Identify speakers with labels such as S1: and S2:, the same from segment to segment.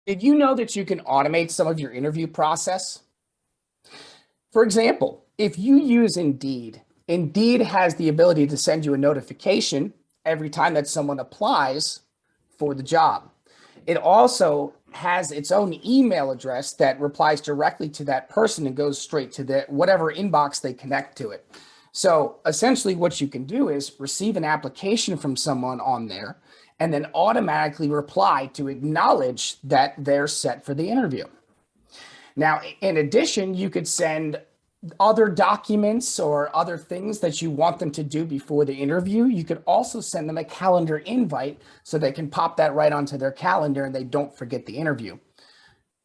S1: Did you know that you can automate some of your interview process? For example, if you use Indeed, Indeed has the ability to send you a notification every time that someone applies for the job. It also has its own email address that replies directly to that person and goes straight to the whatever inbox they connect to it. So essentially what you can do is receive an application from someone on there and then automatically reply to acknowledge that they're set for the interview. Now, in addition, you could send other documents or other things that you want them to do before the interview. You could also send them a calendar invite so they can pop that right onto their calendar and they don't forget the interview.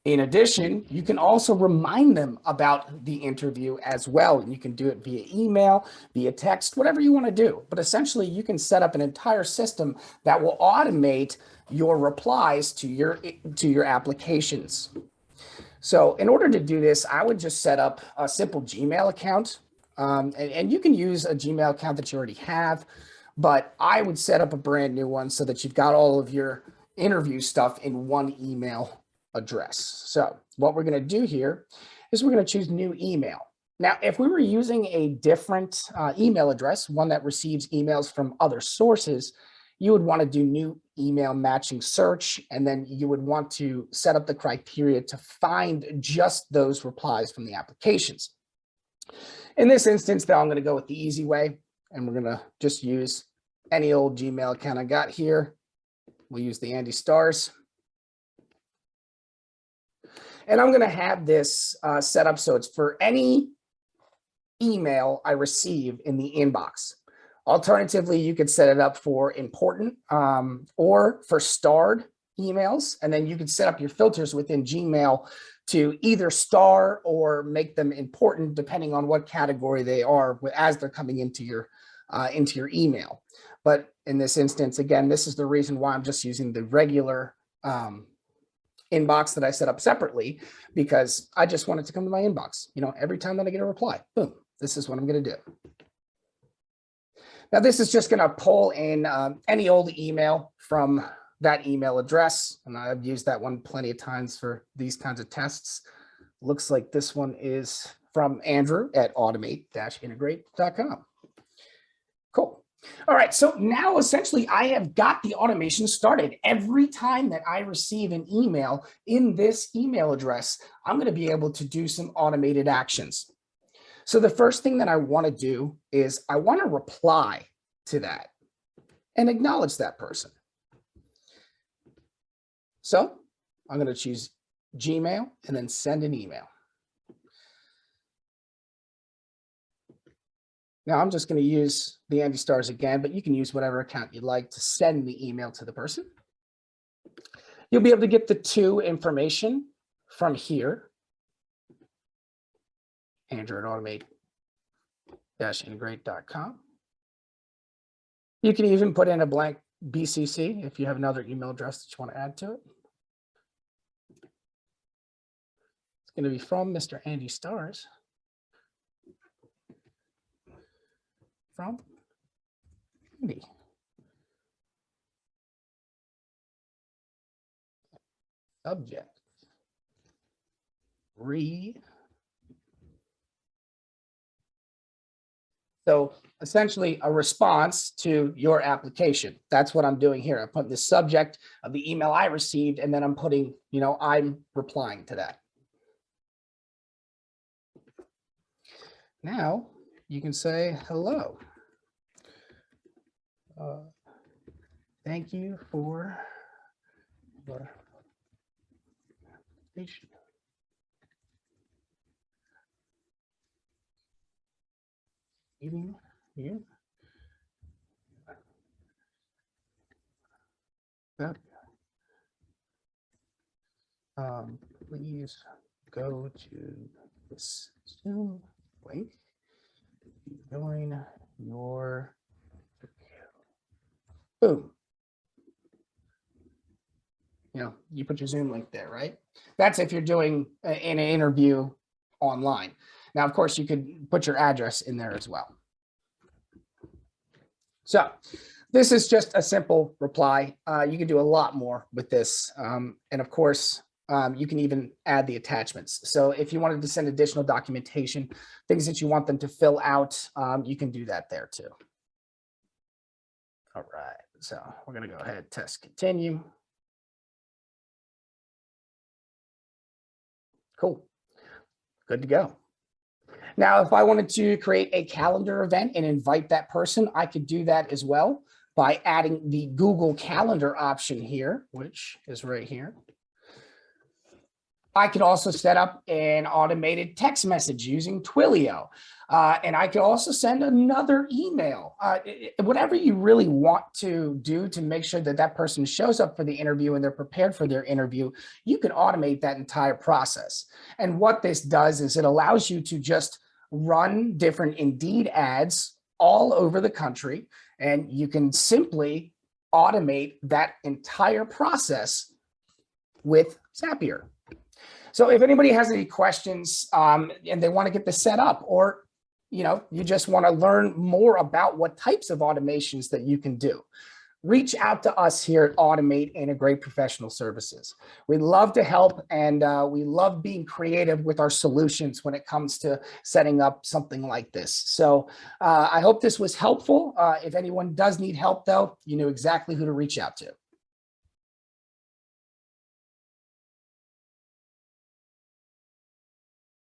S1: In addition, you can also remind them about the interview as well. And you can do it via email, via text, whatever you want to do. But essentially, you can set up an entire system that will automate your replies to your applications. So in order to do this, I would just set up a simple Gmail account. And you can use a Gmail account that you already have, but I would set up a brand new one so that you've got all of your interview stuff in one email address. So what we're going to do here is we're going to choose new email. Now, if we were using a different email address, one that receives emails from other sources, you would want to do new email matching search, and then you would want to set up the criteria to find just those replies from the applications. In this instance, though, I'm going to go with the easy way, and we're going to just use any old Gmail account I got here. We'll use the Andy Stars. And I'm going to have this set up so it's for any email I receive in the inbox. Alternatively, you could set it up for important or for starred emails, and then you could set up your filters within Gmail to either star or make them important depending on what category they are as they're coming into your email. But in this instance, again, this is the reason why I'm just using the regular inbox that I set up separately, because I just want it to come to my inbox. You know, every time that I get a reply, boom, this is what I'm going to do. Now, this is just going to pull in any old email from that email address. And I've used that one plenty of times for these kinds of tests. Looks like this one is from Andrew at automate-integrate.com. Cool. All right, so now essentially I have got the automation started. Every time that I receive an email in this email address, I'm going to be able to do some automated actions. So the first thing that I want to do is I want to reply to that and acknowledge that person. So I'm going to choose Gmail and then send an email. Now I'm just going to use the Andy Stars again, but you can use whatever account you'd like to send the email to the person. You'll be able to get the to information from here. Andrew at automate-integrate.com. You can even put in a blank BCC if you have another email address that you want to add to it. It's going to be from Mr. Andy Stars. From Andy. Subject. Read. So essentially a response to your application. That's what I'm doing here. I put the subject of the email I received, and then I'm putting, you know, I'm replying to that. Now you can say hello. Thank you for your application. Even here. Please go to this Zoom link. Join your boom. You know, you put your Zoom link there, right? That's if you're doing an interview online. Now, of course, you could put your address in there as well. So this is just a simple reply. You can do a lot more with this. And of course, You can even add the attachments. So if you wanted to send additional documentation, things that you want them to fill out, you can do that there too. All right, so we're going to go ahead, test continue. Cool, good to go. Now, if I wanted to create a calendar event and invite that person, I could do that as well by adding the Google Calendar option here, which is right here. I could also set up an automated text message using Twilio. And I could also send another email. Whatever you really want to do to make sure that that person shows up for the interview and they're prepared for their interview, you can automate that entire process. And what this does is it allows you to just run different Indeed ads all over the country, and you can simply automate that entire process with Zapier. So if anybody has any questions and they want to get this set up, or you just want to learn more about what types of automations that you can do, reach out to us here at Automate Integrate Professional Services. We love to help, and we love being creative with our solutions when it comes to setting up something like this. So I hope this was helpful. If anyone does need help, though, you know exactly who to reach out to.